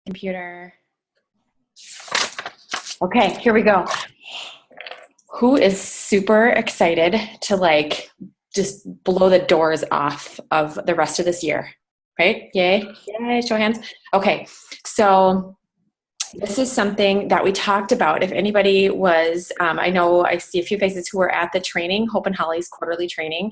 Computer. Okay, here we go. Who is super excited to just blow the doors off of the rest of this year? Right? Yay. Yay. Show of hands. Okay. So this is something that we talked about. If anybody was, I know I see a few faces who were at the training, Hope and Holly's quarterly training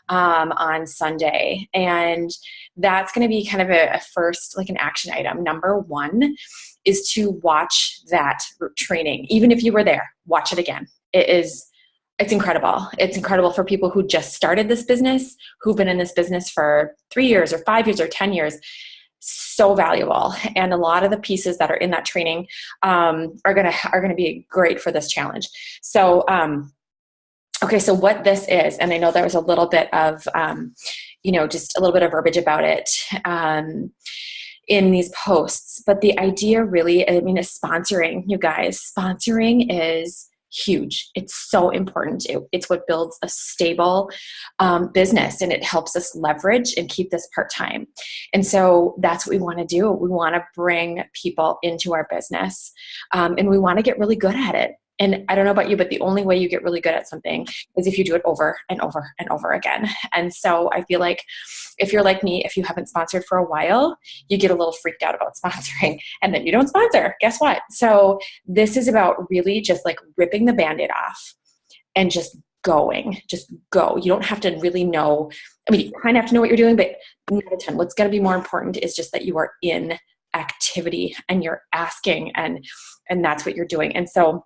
on Sunday. And that's going to be kind of a first, an action item. Number one is to watch that training. Even if you were there, watch it again. It's incredible. It's incredible for people who just started this business, who've been in this business for 3 years or 5 years or 10 years. So valuable. And a lot of the pieces that are in that training are gonna be great for this challenge. So, okay, so what this is, and I know there was a little bit of, just a little bit of verbiage about it in these posts, but the idea really, is sponsoring, you guys. Sponsoring is huge. It's so important. It's what builds a stable business, and it helps us leverage and keep this part-time. And so that's what we want to do. We want to bring people into our business, and we want to get really good at it. And I don't know about you, but the only way you get really good at something is if you do it over and over and over again. And so I feel like if you're like me, if you haven't sponsored for a while, you get a little freaked out about sponsoring, and then you don't sponsor. Guess what? So this is about really just ripping the Band-Aid off and just going. Just go. You don't have to really know. You kind of have to know what you're doing, but not a ton. What's going to be more important is just that you are in activity and you're asking, and that's what you're doing. And so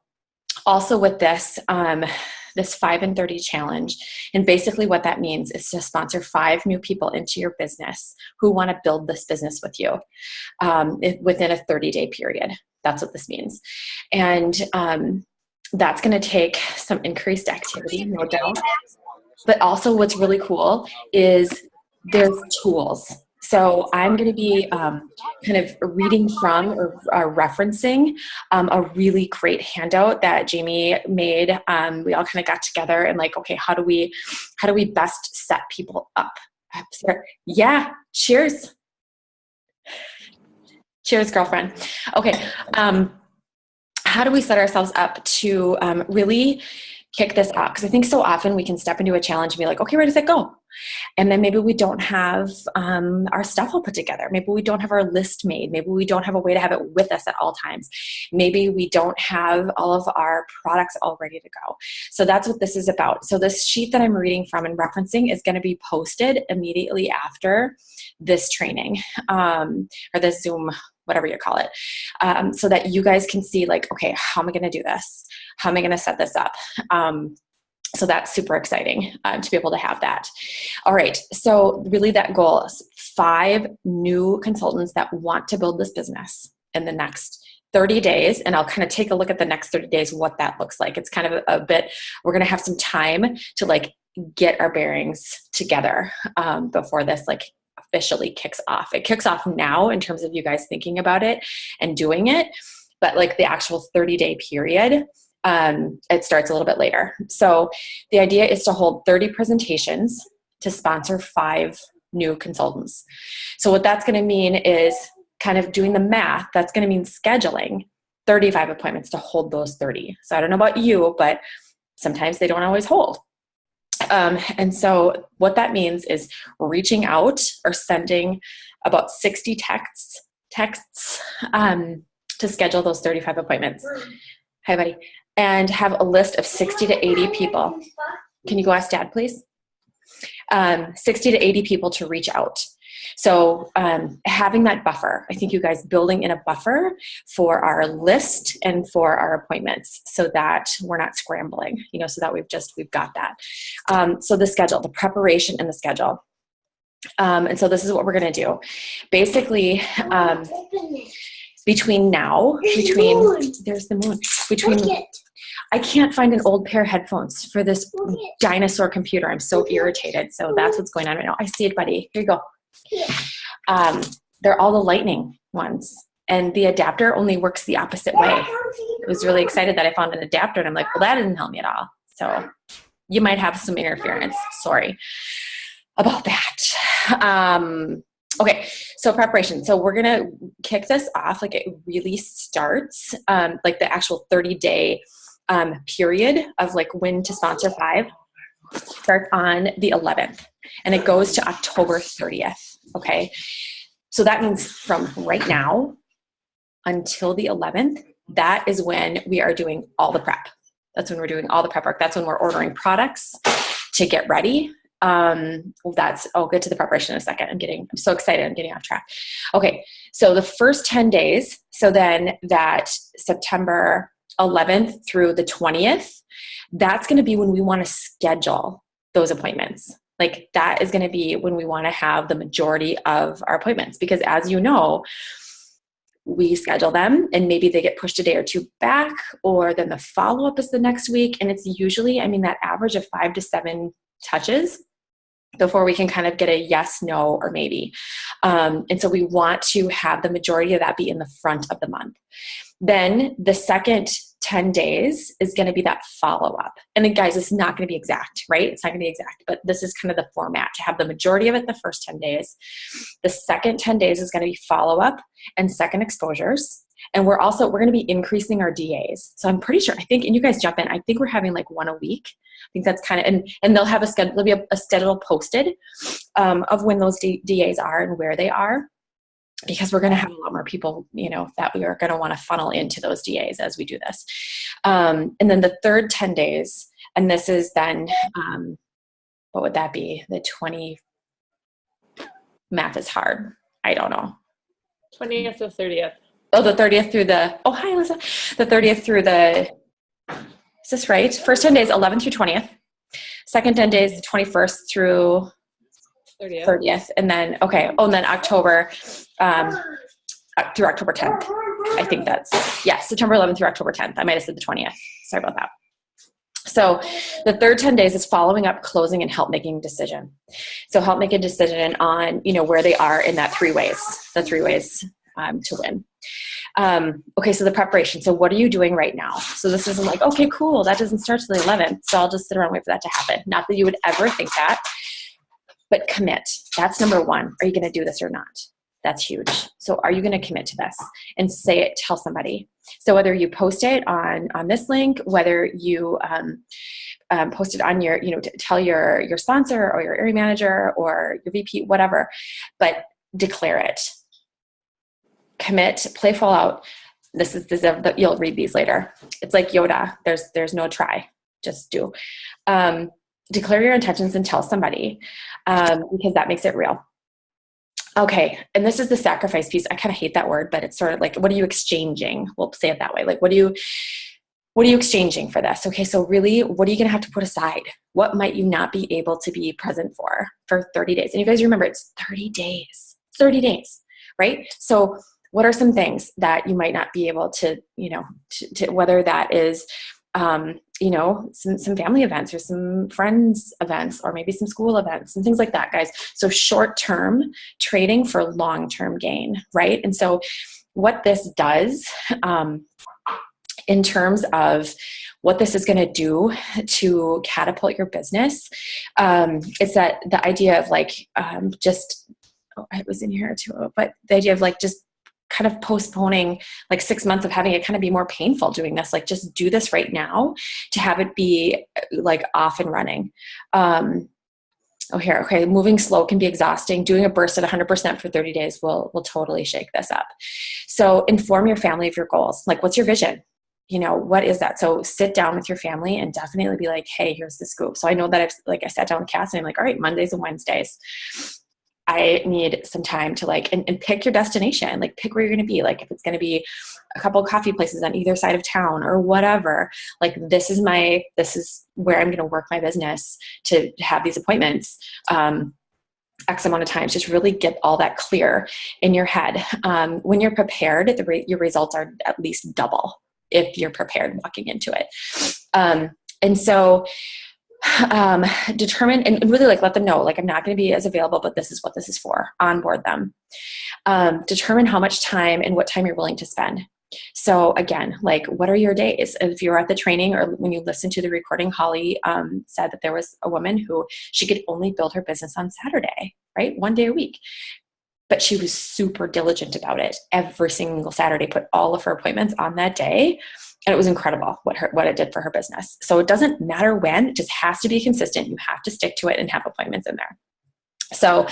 also with this 5 and 30 challenge, and basically what that means is to sponsor 5 new people into your business who want to build this business with you within a 30-day period. That's what this means. And that's going to take some increased activity, no doubt. But also what's really cool is there's tools. So I'm going to be kind of reading from or referencing a really great handout that Jamie made. We all kind of got together and okay, how do we best set people up? Yeah, cheers. Cheers, girlfriend. Okay, how do we set ourselves up to really kick this off? Because I think so often we can step into a challenge and be like, okay, ready, set, go. And then maybe we don't have our stuff all put together. Maybe we don't have our list made. Maybe we don't have a way to have it with us at all times. Maybe we don't have all of our products all ready to go. So that's what this is about. So this sheet that I'm reading from and referencing is going to be posted immediately after this training or this Zoom, whatever you call it, so that you guys can see okay, how am I going to do this? How am I going to set this up? So that's super exciting to be able to have that. All right. So really that goal is 5 new consultants that want to build this business in the next 30 days. And I'll kind of take a look at the next 30 days, what that looks like. It's kind of a bit, we're going to have some time to get our bearings together before this officially kicks off. It kicks off now in terms of you guys thinking about it and doing it. But the actual 30-day period, it starts a little bit later. So the idea is to hold 30 presentations to sponsor 5 new consultants. So what that's going to mean is kind of doing the math. That's going to mean scheduling 35 appointments to hold those 30. So I don't know about you, but sometimes they don't always hold. And so what that means is reaching out or sending about 60 texts to schedule those 35 appointments. Hi, buddy. And have a list of 60 to 80 people. Can you go ask Dad, please? 60 to 80 people to reach out. So having that buffer, I think you guys building in a buffer for our list and for our appointments so that we're not scrambling, so that we've got that. So the schedule, the preparation and the schedule. And so this is what we're going to do. Basically, there's the moon. I can't find an old pair of headphones for this dinosaur computer. I'm so irritated. So that's what's going on right now. I see it, buddy. Here you go. They're all the lightning ones. And the adapter only works the opposite way. I was really excited that I found an adapter. And I'm like, well, that didn't help me at all. So you might have some interference. Sorry about that. Okay, so preparation. So we're gonna kick this off. Like it really starts like the actual 30-day period of like when to sponsor 5 starts on the 11th and it goes to October 30th. Okay, so that means from right now until the 11th, that is when we are doing all the prep. That's when we're doing all the prep work. That's when we're ordering products to get ready. I'll get to the preparation in a second. I'm so excited. I'm getting off track. Okay. So the first 10 days, so then that September 11th through the 20th, that's going to be when we want to schedule those appointments. Like that is going to be when we want to have the majority of our appointments, because as you know, we schedule them and maybe they get pushed a day or two back, or then the follow-up is the next week. And it's usually, that average of 5 to 7 touches before we can kind of get a yes, no, or maybe. And so we want to have the majority of that be in the front of the month. Then the second 10 days is going to be that follow-up. And then guys, it's not going to be exact, right? It's not going to be exact, but this is kind of the format to have the majority of it the first 10 days. The second 10 days is going to be follow-up and second exposures. And we're going to be increasing our DAs. So I'm pretty sure, and you guys jump in, I think we're having like 1 a week. I think that's kind of, and they'll have there'll be a schedule posted of when those DAs are and where they are, because we're going to have a lot more people, that we are going to want to funnel into those DAs as we do this. And then the third 10 days, and this is then, what would that be? The 20, math is hard. I don't know. 20th to 30th. Oh, the 30th through the, oh, hi, Alyssa. The 30th through the, is this right? First 10 days, 11th through 20th. Second 10 days, the 21st through 30th. And then, and then October, through October 10th. I think September 11th through October 10th. I might have said the 20th. Sorry about that. So the third 10 days is following up, closing, and help making decision. So help make a decision on, where they are in that the 3 ways to win. So the preparation. So what are you doing right now? So this isn't like, okay, cool, that doesn't start till the 11th, so I'll just sit around and wait for that to happen. Not that you would ever think that, but commit. That's number 1. Are you going to do this or not? That's huge. So are you going to commit to this and say it, tell somebody? So whether you post it on this link, whether you post it on your, tell your sponsor or your area manager or your VP, whatever, but declare it. Commit, play full out. This is you'll read these later. It's like Yoda. There's no try, just do. Declare your intentions and tell somebody, because that makes it real. Okay, and this is the sacrifice piece. I kind of hate that word, but it's sort of like, what are you exchanging? We'll say it that way. Like, what are you exchanging for this? Okay, so really, what are you going to have to put aside? What might you not be able to be present for 30 days? And you guys remember, it's 30 days. 30 days, right? So what are some things that you might not be able to, to whether that is, some family events or some friends events, or maybe some school events and things like that, guys. So short-term trading for long-term gain, right? And so what this does, in terms of what this is going to do to catapult your business, is that the idea of like, it was in here too, but the idea of like just kind of postponing like 6 months of having it kind of be more painful doing this, like just do this right now to have it be like off and running. Moving slow can be exhausting. Doing a burst at 100% for 30 days will totally shake this up. So inform your family of your goals. Like, what's your vision? What is that? So sit down with your family and definitely be like, hey, here's the scoop. So I know that I sat down with Cass and I'm like, all right, Mondays and Wednesdays, I need some time to and pick your destination, like pick where you're going to be. Like if it's going to be a couple of coffee places on either side of town or whatever, like this is where I'm going to work my business to have these appointments, X amount of times. Just really get all that clear in your head. When you're prepared, your results are at least double if you're prepared walking into it. And so, determine and really let them know, I'm not going to be as available, but this is what this is for. Onboard them. Determine how much time and what time you're willing to spend. So again, what are your days? If you're at the training or when you listen to the recording, Holly said that there was a woman who she could only build her business on Saturday, right? 1 day a week. but she was super diligent about it. Every single Saturday, put all of her appointments on that day. And it was incredible what it did for her business. So it doesn't matter when, it just has to be consistent. You have to stick to it and have appointments in there. So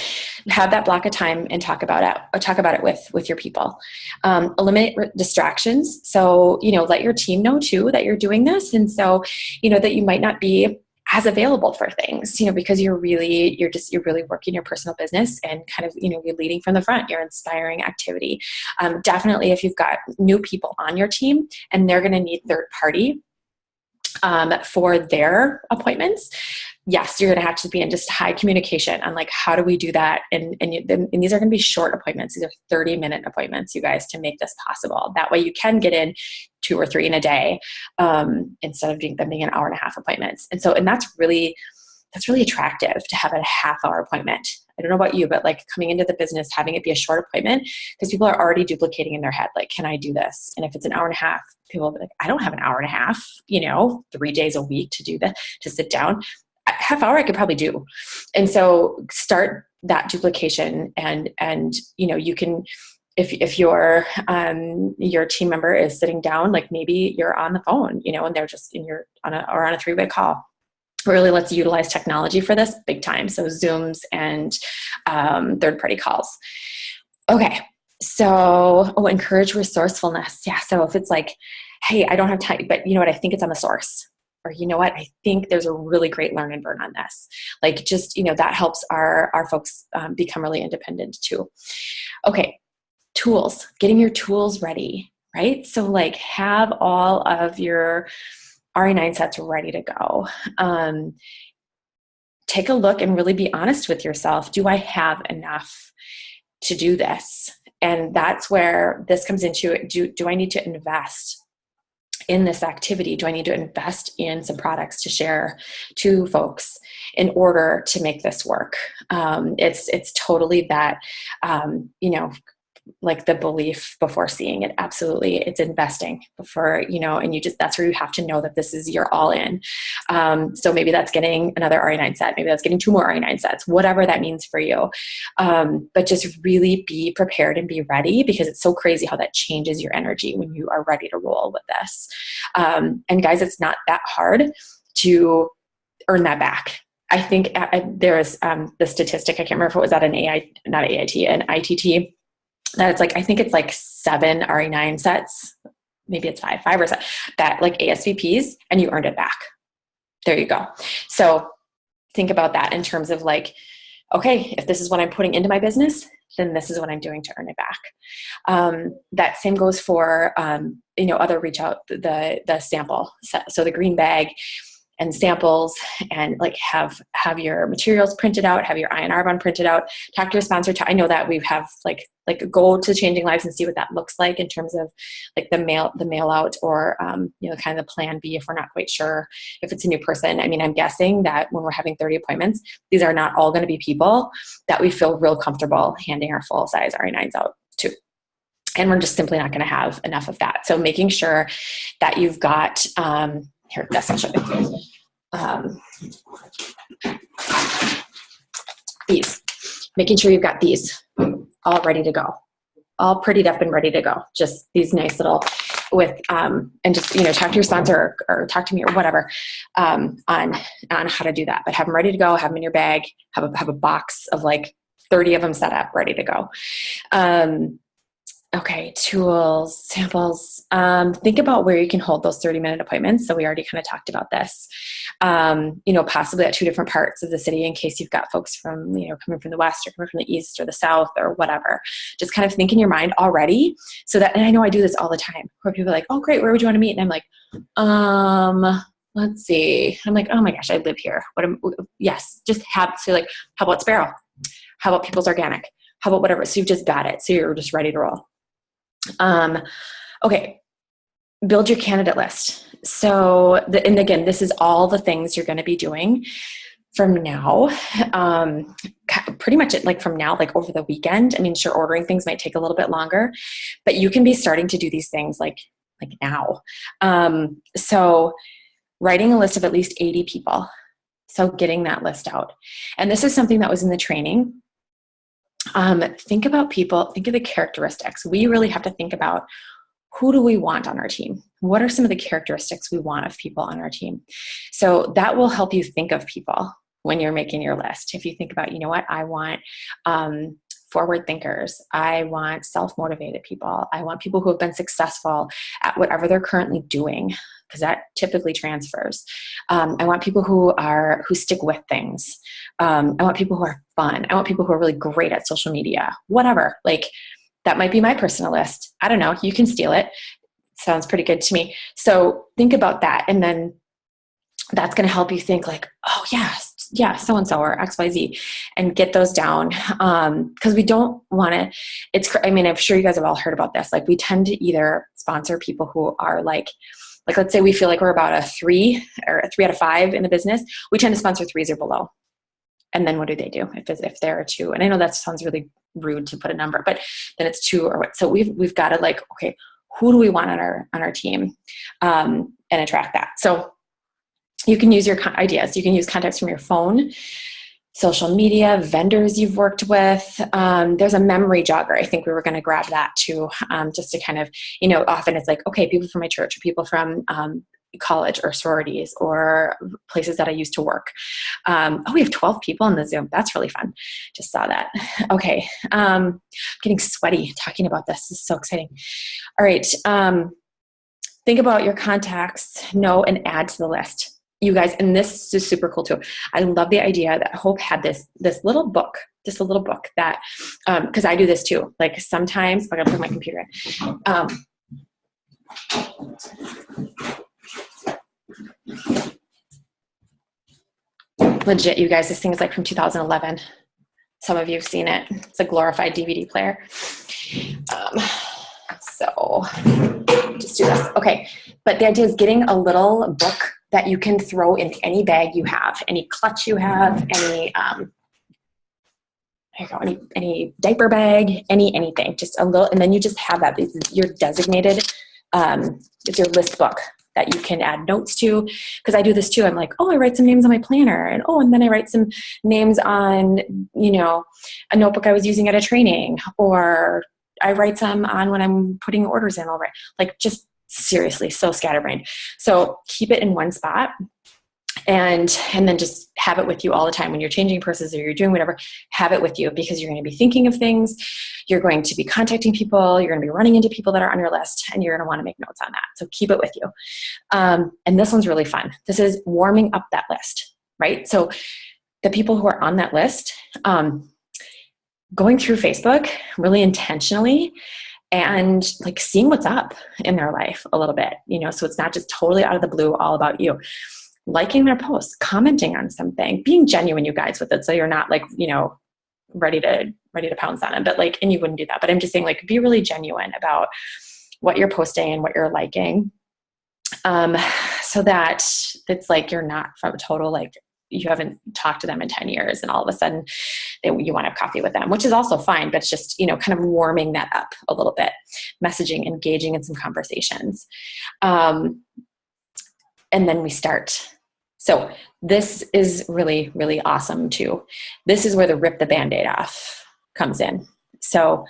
have that block of time and talk about it with your people. Eliminate distractions. So, let your team know too that you're doing this. And so, that you might not be as available for things, because you're really working your personal business and kind of, you're leading from the front, you're inspiring activity. Definitely if you've got new people on your team and they're going to need third party for their appointments, yes, you're going to have to be in just high communication on like, how do we do that? And these are going to be short appointments. These are 30-minute appointments, you guys, to make this possible. That way you can get in 2 or 3 in a day instead of them being an hour-and-a-half appointments. And that's really attractive to have a half-hour appointment. I don't know about you, but like coming into the business, having it be a short appointment, because people are already duplicating in their head, like, can I do this? And if it's an hour and a half, people will be like, I don't have an hour and a half, 3 days a week to do that, to sit down. A half hour I could probably do. And so start that duplication and you can, if your team member is sitting down, like maybe you're on the phone, and they're just on a 3-way call. Really, let's utilize technology for this big time. So Zooms and third-party calls. Okay. So, encourage resourcefulness. Yeah. So if it's like, hey, I don't have time, but you know what? I think it's on the source. Or you know what? I think there's a really great learn and burn on this. Like just, that helps our folks become really independent too. Okay. Tools, getting your tools ready, right? So like have all of your RE9 sets ready to go. Take a look and really be honest with yourself. Do I have enough to do this? And that's where this comes into it. Do I need to invest in this activity? Do I need to invest in some products to share to folks in order to make this work? It's totally that, like the belief before seeing it. Absolutely. It's investing before, and that's where you have to know that this is your all in. So maybe that's getting another RE9 set. Maybe that's getting 2 more RE9 sets, whatever that means for you. But just really be prepared and be ready, because it's so crazy how that changes your energy when you are ready to roll with this. And guys, it's not that hard to earn that back. I think there is the statistic, I can't remember if it was at an ITT, that it's like, I think it's like 7 RE9 sets, maybe it's 5 or 7, that like ASVPs, and you earned it back. There you go. So think about that in terms of like, okay, if this is what I'm putting into my business, then this is what I'm doing to earn it back. That same goes for, other reach out, the sample set. So the green bag and samples, and like have your materials printed out, have your INR bond printed out, talk to your sponsor. I know that we have like go to Changing Lives and see what that looks like in terms of like the mail out, or, kind of the plan B if we're not quite sure if it's a new person. I mean, I'm guessing that when we're having 30 appointments, these are not all going to be people that we feel real comfortable handing our full size RE9s out to. And we're just simply not going to have enough of that. So making sure that you've got, here, this I'll show you. These, making sure you've got these all ready to go, all prettied up and ready to go. Just these nice little with, and just, talk to your sponsor or talk to me or whatever, on how to do that, but have them ready to go, have them in your bag, have a box of like 30 of them set up, ready to go. Okay, tools, samples. Think about where you can hold those 30-minute appointments. So we already kind of talked about this. Possibly at 2 different parts of the city in case you've got folks from, coming from the west or coming from the east or the south or whatever. Just kind of think in your mind already, so that, and I know I do this all the time, where people are like, oh, great, where would you want to meet? And I'm like, let's see. I'm like, oh my gosh, I live here. Yes, just so like, how about Sparrow? How about People's Organic? How about whatever? So you've just got it. So you're just ready to roll. Okay. Build your candidate list. So, and again, this is all the things you're going to be doing from now, pretty much like from now, like over the weekend. I mean, sure, ordering things might take a little bit longer, but you can be starting to do these things like now. So writing a list of at least 80 people. So getting that list out. And this is something that was in the training. think about people, think of the characteristics. We really have to think about, who do we want on our team? What are some of the characteristics we want of people on our team? So that will help you think of people when you're making your list. If you think about, you know what, I want forward thinkers. I want self-motivated people. I want people who have been successful at whatever they're currently doing, because that typically transfers. I want people who stick with things. I want people who are fun. I want people who are really great at social media, whatever. Like, that might be my personal list. I don't know. You can steal it. Sounds pretty good to me. So think about that. And then that's going to help you think like, oh yeah, so-and-so or XYZ, and get those down. Cause we don't want to, I'm sure you guys have all heard about this. Like, we tend to either sponsor people who are like, let's say we feel like we're about a 3 or a 3 out of 5 in the business. We tend to sponsor 3s or below. And then what do they do if they're a 2? And I know that sounds really rude to put a number, but then it's 2 or what. So we've got to like, okay, who do we want on our team, and attract that. So you can use your ideas. You can use contacts from your phone, social media, vendors you've worked with. There's a memory jogger. I think we were going to grab that too, just to kind of, often it's like, okay, people from my church or people from college or sororities or places that I used to work. We have 12 people in the Zoom. That's really fun. Just saw that. Okay. I'm getting sweaty talking about this. This is so exciting. All right. Think about your contacts, know, and add to the list. You guys, and this is super cool too. I love the idea that Hope had this little book, just a little book that, cause I do this too. Like sometimes I gotta put my computer in. Legit, you guys, this thing is like from 2011. Some of you have seen it. It's a glorified DVD player. So just do this. Okay. But the idea is getting a little book that you can throw in any bag you have, any clutch you have, any diaper bag, anything, just a little, and then you just have that. This is your designated, it's your list book that you can add notes to. Because I do this too. I'm like, I write some names on my planner, and then I write some names on, a notebook I was using at a training, or I write some on when I'm putting orders in. I'll write, like, just seriously, so scatterbrained. So keep it in one spot. And then just have it with you all the time when you're changing purses or you're doing whatever. Have it with you, because you're going to be thinking of things. You're going to be contacting people. You're going to be running into people that are on your list, and you're going to want to make notes on that. So keep it with you. And this one's really fun. This is warming up that list, right? So the people who are on that list, going through Facebook really intentionally and like seeing what's up in their life a little bit, so it's not just totally out of the blue, all about you. Liking their posts, commenting on something, being genuine, you guys, with it. So you're not like, ready to pounce on them, but like, and you wouldn't do that, but I'm just saying, like, be really genuine about what you're posting and what you're liking. So that it's like, you're not from a total, like, you haven't talked to them in 10 years and all of a sudden you want to have coffee with them, which is also fine, but it's just, kind of warming that up a little bit, messaging, engaging in some conversations. And then we start. So this is really, really awesome too. This is where the rip the Band-Aid off comes in. So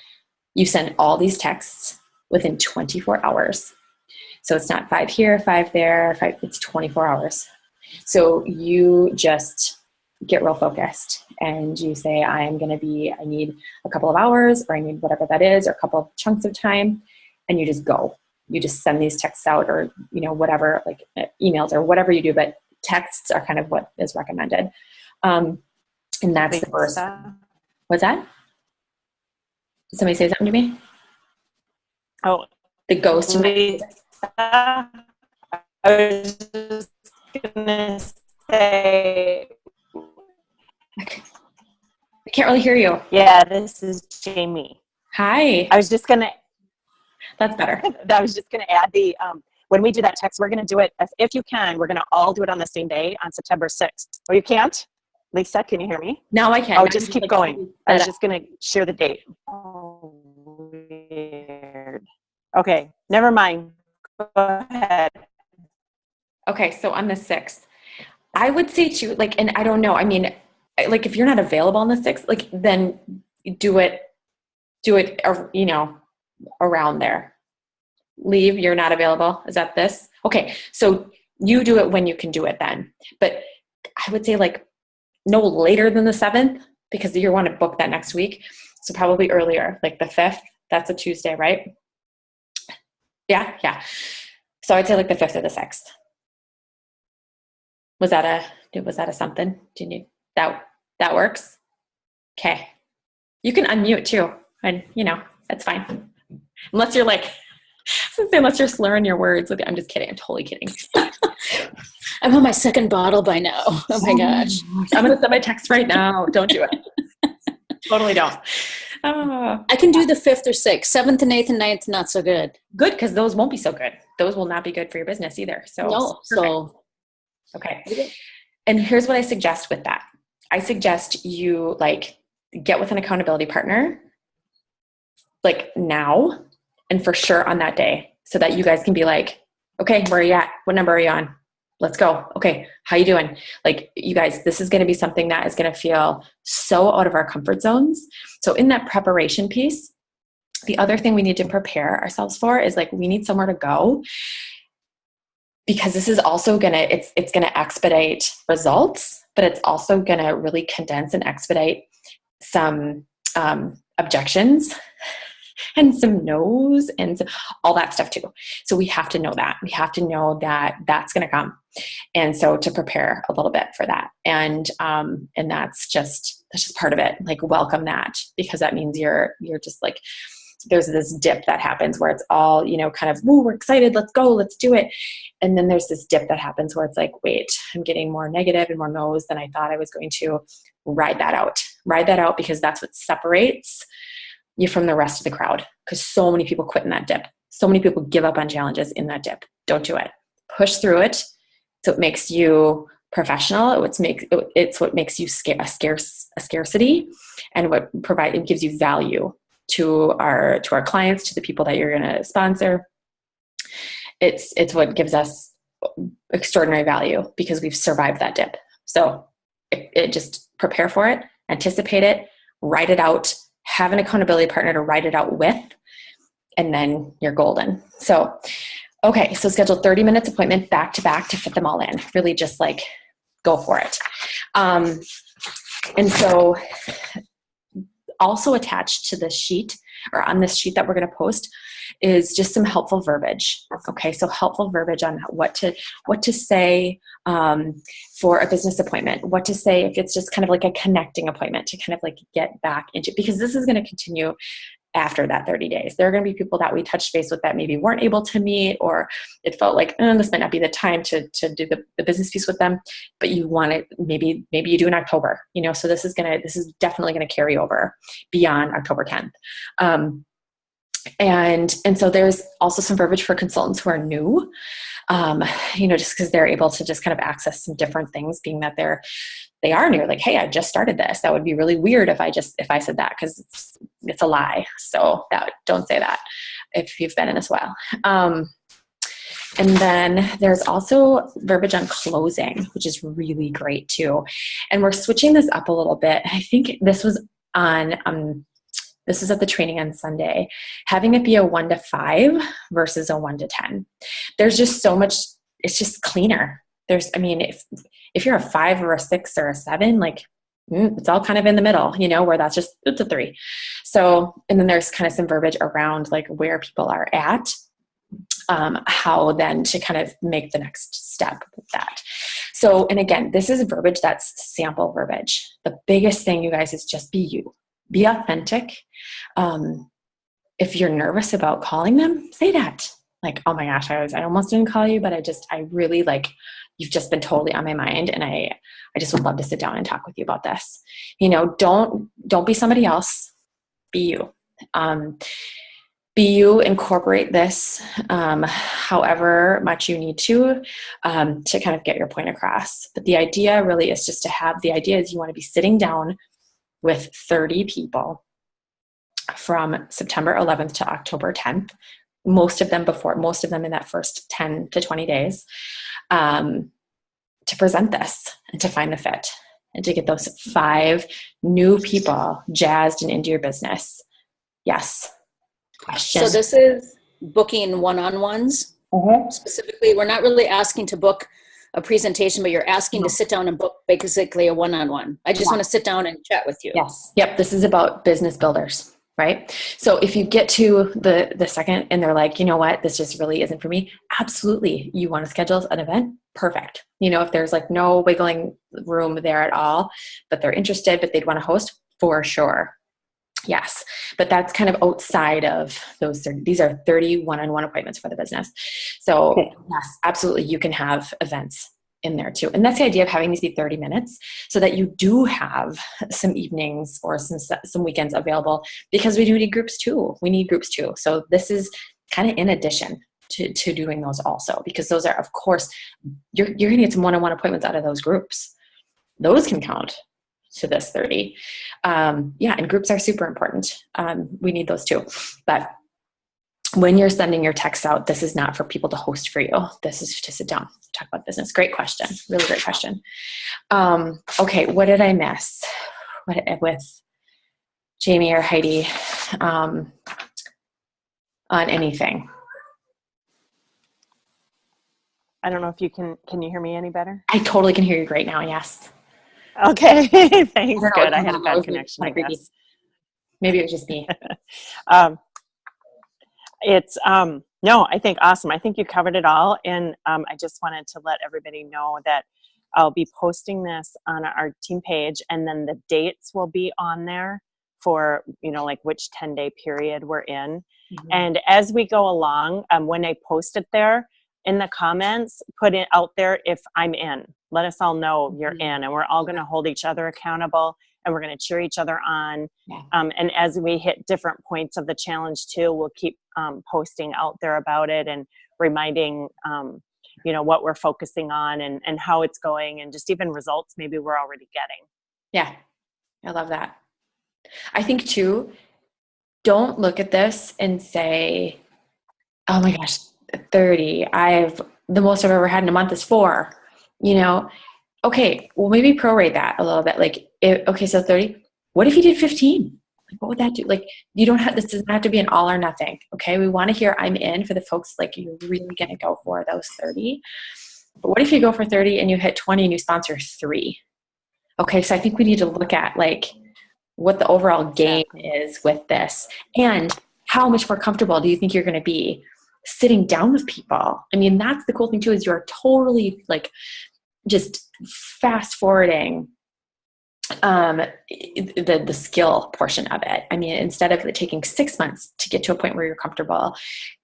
you send all these texts within 24 hours. So it's not 5 here, 5 there, 5, it's 24 hours. So you just get real focused and you say, I need a couple of hours, or I need whatever that is, or a couple of chunks of time, and you just go. You just send these texts out, or, whatever, like emails or whatever you do, but texts are kind of what is recommended. And that's the first. What's that? Did somebody say something to me? Oh, the ghost. Lisa, I was just gonna say. I can't really hear you. Yeah, this is Jamie. Hi. I was just gonna. That's better. I was just gonna add the when we do that text, we're gonna do it if you can. We're gonna all do it on the same day on September 6th. Oh, you can't? Lisa, can you hear me? No, I can. Oh, just keep going. I was just gonna share the date. Oh, weird. Okay, never mind. Go ahead. Okay, so on the 6th, I would say too, like, and I don't know, I mean, like, if you're not available on the 6th, like, then do it, you know, around there. Leave, you're not available. Is that this? Okay. So you do it when you can do it then. But I would say like no later than the 7th, because you want to book that next week. So probably earlier, like the 5th, that's a Tuesday, right? Yeah. Yeah. So I'd say like the 5th or the 6th. Was that a something? Do you need that works? Okay. You can unmute too. And you know, that's fine. Unless you're like, unless you're slurring your words with it. I'm just kidding. I'm totally kidding. I'm on my second bottle by now. Oh my gosh. I'm going to send my text right now. Don't do it. Totally don't. I can do the 5th or 6th. 7th and 8th and 9th, not so good. Good, because those won't be so good. Those will not be good for your business either. So no. So okay. And here's what I suggest with that. I suggest you like get with an accountability partner like now and for sure on that day, so that you guys can be like, okay, where are you at? What number are you on? Let's go. Okay. How you doing? Like, you guys, this is going to be something that is going to feel so out of our comfort zones. So in that preparation piece, the other thing we need to prepare ourselves for is like, we need somewhere to go, because this is also going to, it's going to expedite results, but it's also going to really condense and expedite some objections and some no's and all that stuff too. So we have to know that. We have to know that that's going to come. And so to prepare a little bit for that. And that's just part of it. Like, welcome that, because that means you're just like, there's this dip that happens where it's all, you know, kind of, woo, we're excited. Let's go. Let's do it. And then there's this dip that happens where it's like, wait, I'm getting more negative and more no's than I thought I was going to. Ride that out, because that's what separates you from the rest of the crowd, because so many people quit in that dip. So many people give up on challenges in that dip. Don't do it. Push through it. So it makes you professional. It's what makes you a scarcity, and it gives you value to our clients, to the people that you're going to sponsor. It's what gives us extraordinary value, because we've survived that dip. So it just prepare for it, anticipate it, write it out, have an accountability partner to write it out with, and then you're golden. So, okay. So schedule 30 minutes appointment back to back to fit them all in. Really just like go for it. And so also attached to this sheet, or on this sheet that we're going to post, is just some helpful verbiage. Okay. So helpful verbiage on what to say for a business appointment, what to say if it's just kind of like a connecting appointment, to kind of like get back into, because this is going to continue after that 30 days. There are going to be people that we touched base with that maybe weren't able to meet, or it felt like this might not be the time to do the business piece with them, but you want it, maybe you do in October, you know, so this is definitely going to carry over beyond October 10th. And so there's also some verbiage for consultants who are new, you know, just because they're able to just kind of access some different things, being that they are new. Like, hey, I just started this. That would be really weird if I said that, because it's a lie. So don't say that if you've been in this a while. And then there's also verbiage on closing, which is really great too. And we're switching this up a little bit. I think this was on, this is at the training on Sunday, having it be a 1 to 5 versus a 1 to 10. There's just so much, it's just cleaner. If you're a 5 or a 6 or a 7, like it's all kind of in the middle, you know, where it's a 3. So, and then there's kind of some verbiage around like where people are at, how then to kind of make the next step with that. So, and again, this is verbiage that's sample verbiage. The biggest thing, you guys, is just be you. Be authentic. If you're nervous about calling them, say that. Like, oh my gosh, I almost didn't call you, but I really like, you've just been totally on my mind, and I just would love to sit down and talk with you about this. You know, don't be somebody else. Be you. Be you. Incorporate this however much you need to kind of get your point across. But the idea really is just you want to be sitting down with 30 people from September 11th to October 10th, most of them in that first 10 to 20 days, to present this and to find the fit. and to get those 5 new people jazzed and into your business. Yes. Question. So this is booking one-on-ones. Specifically, we're not really asking to book a presentation, but you're asking to sit down and book basically a one-on-one. I just want to sit down and chat with you. Yes. Yep. This is about business builders, right? So if you get to the second and they're like, you know what, this just really isn't for me. Absolutely. You want to schedule an event? Perfect. If there's like no wiggling room there at all, but they're interested, but they'd want to host, for sure. Yes. But that's kind of outside of those 30. These are 30 one-on-one appointments for the business. So yes, absolutely. You can have events in there too. And that's the idea of having these be 30 minutes so that you do have some evenings or some weekends available, because we do need groups too. We need groups too. So this is kind of in addition to doing those also, because those are, of course, you're going to get some one-on-one appointments out of those groups. Those can count to this 30. And groups are super important. We need those too. But when you're sending your texts out, this is not for people to host for you. This is to sit down, talk about business. Great question. Really great question. Okay. What did I miss with Jamie or Heidi on anything? I don't know if you can you hear me any better? I totally can hear you great now. Yes. Okay. Thanks. Good. I had a bad connection, I guess. Maybe it was just me. It's no, I think awesome. I think you covered it all. And I just wanted to let everybody know that I'll be posting this on our team page, and then the dates will be on there for, like which 10-day period we're in. Mm-hmm. And as we go along, when I post it there, in the comments, put it out there if I'm in. Let us all know you're in, and we're all going to hold each other accountable, and we're going to cheer each other on. Yeah. And as we hit different points of the challenge too, we'll keep posting out there about it and reminding, what we're focusing on and how it's going, and just even results maybe we're already getting. Yeah, I love that. I think too, don't look at this and say, oh my gosh, 30, the most I've ever had in a month is 4, okay, well maybe prorate that a little bit. Like, so 30, what if you did 15? Like, what would that do? Like, this doesn't have to be an all or nothing. Okay. We want to hear I'm in for the folks, like you're really going to go for those 30, but what if you go for 30 and you hit 20 and you sponsor 3? Okay. So I think we need to look at like what the overall game is with this, and how much more comfortable do you think you're going to be sitting down with people? I mean, that's the cool thing too, is you're totally like just fast forwarding the skill portion of it. I mean, instead of it taking 6 months to get to a point where you're comfortable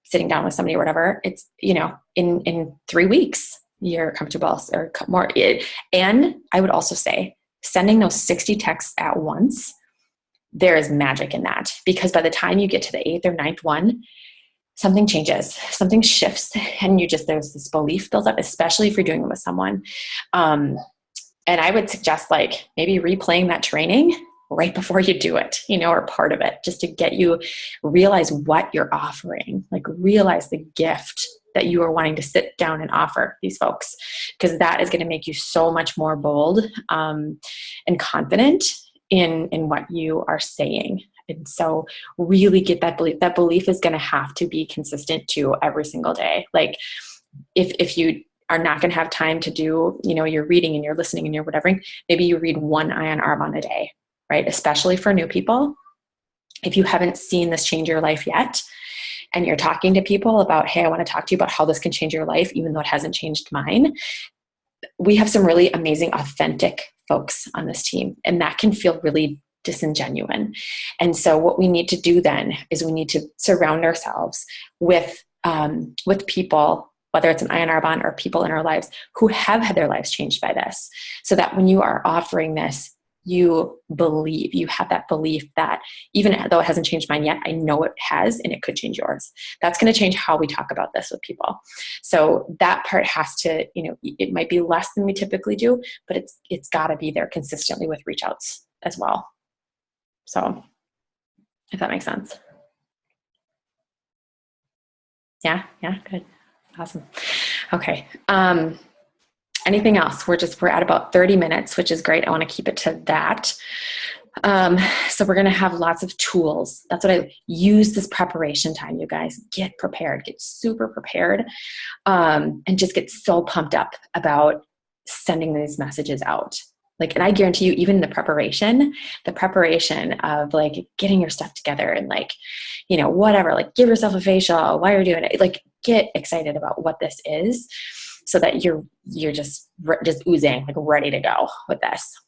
sitting down with somebody or whatever, it's, in 3 weeks, you're comfortable or more. And I would also say sending those 60 texts at once, there is magic in that, because by the time you get to the 8th or 9th one, something changes, something shifts, and there's this belief builds up, especially if you're doing it with someone. And I would suggest like maybe replaying that training right before you do it, or part of it, just to get you realize what you're offering, like realize the gift that you are wanting to sit down and offer these folks, because that is going to make you so much more bold and confident in what you are saying. And so really get that belief. That belief is going to have to be consistent to every single day. Like if you are not going to have time to do, your reading and your listening and your whatever, maybe you read 1 Ion Arbonne a day, right? Especially for new people. If you haven't seen this change your life yet, and you're talking to people about, hey, I want to talk to you about how this can change your life, even though it hasn't changed mine. We have some really amazing, authentic folks on this team, and that can feel really disingenuine. And so what we need to do then is we need to surround ourselves with people, whether it's an Ion Arbonne or people in our lives who have had their lives changed by this, so that when you are offering this, you have that belief that even though it hasn't changed mine yet, I know it has, and it could change yours. That's going to change how we talk about this with people. So that part has to, it might be less than we typically do, but it's got to be there consistently with reach outs as well. So if that makes sense. Yeah, good. Awesome. Okay. anything else? We're at about 30 minutes, which is great. I want to keep it to that. So we're going to have lots of tools. That's what I use this preparation time, you guys. Get prepared, get super prepared, and just get so pumped up about sending these messages out. Like, and I guarantee you, even the preparation of like getting your stuff together and like, you know, whatever, like give yourself a facial while you're doing it, like get excited about what this is so that you're just oozing, like ready to go with this.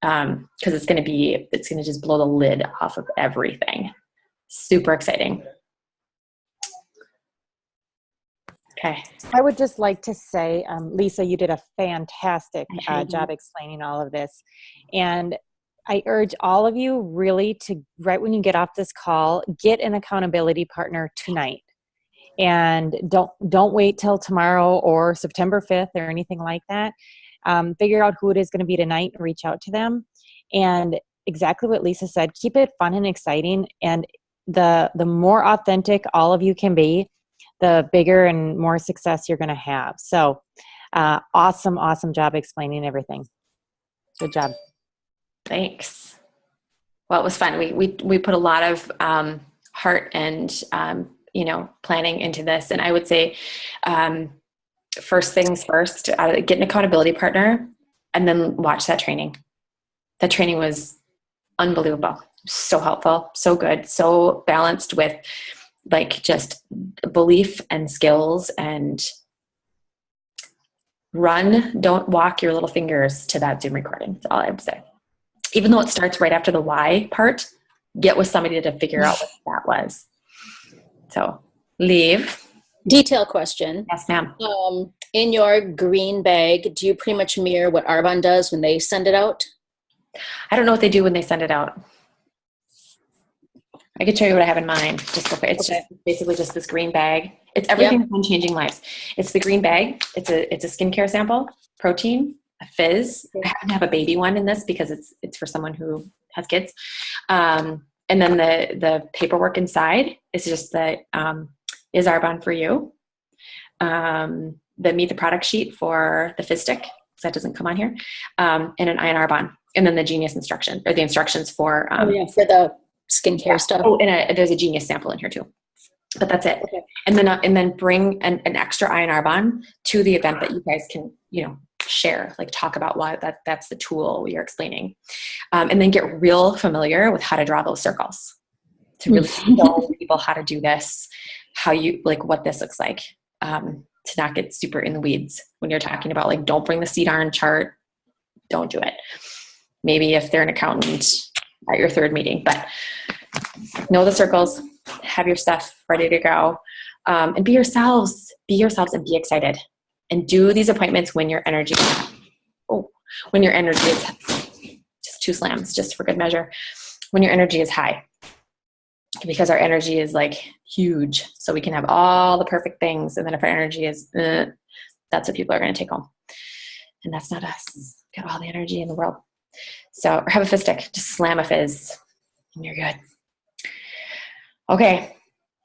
Cause it's going to just blow the lid off of everything. Super exciting. Okay. I would just like to say, Lisa, you did a fantastic job explaining all of this. And I urge all of you really to, right when you get off this call, get an accountability partner tonight. And don't wait till tomorrow or September 5th or anything like that. Figure out who it is going to be tonight and reach out to them. And exactly what Lisa said, keep it fun and exciting. And the more authentic all of you can be, the bigger and more success you're going to have. So awesome job explaining everything. Good job. Thanks. Well, it was fun. We put a lot of heart and planning into this. And I would say first things first, get an accountability partner and then watch that training. That training was unbelievable. So helpful, so good, so balanced with like just belief and skills, and don't walk your little fingers to that Zoom recording. That's all I would say. Even though it starts right after the why part, get with somebody to figure out what that was. So leave. Detail question. Yes, ma'am. In your green bag, do you pretty much mirror what Arbonne does when they send it out? I don't know what they do when they send it out. I could show you what I have in mind. It's just basically just this green bag. It's everything on Changing Lives. It's the green bag. It's a skincare sample, protein, a fizz. I happen to have a baby one in this because it's for someone who has kids. And then the paperwork inside is just the is Arbonne for you. The meet the product sheet for the fizz stick, because that doesn't come on here, and an Iron Arbonne, and then the Genius instruction, or the instructions for for the skincare stuff. Oh, and there's a Genius sample in here too. But that's it. Okay. And then bring an extra Iron Arbonne to the event that you guys can, share, like talk about why that's the tool you're explaining. And then get real familiar with how to draw those circles to really show people how to do this, how you, like what this looks like, to not get super in the weeds when you're talking about like, don't bring the CDARN chart. Don't do it. Maybe if they're an accountant at your third meeting, but know the circles, have your stuff ready to go, and be yourselves and be excited, and do these appointments when your energy is just 2 slams, just for good measure, when your energy is high, because our energy is like huge. So we can have all the perfect things. And then if our energy is, that's what people are going to take home. And that's not us. Got all the energy in the world. So, or have a fizz stick, just slam a fizz and you're good. Okay.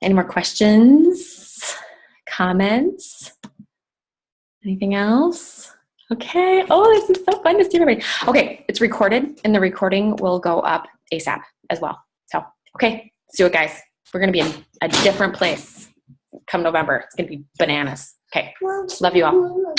Any more questions, comments, anything else? Okay. Oh, this is so fun to see everybody. Okay. It's recorded and the recording will go up ASAP as well. So, okay. Let's do it, guys. We're going to be in a different place come November. It's going to be bananas. Okay. Love you all.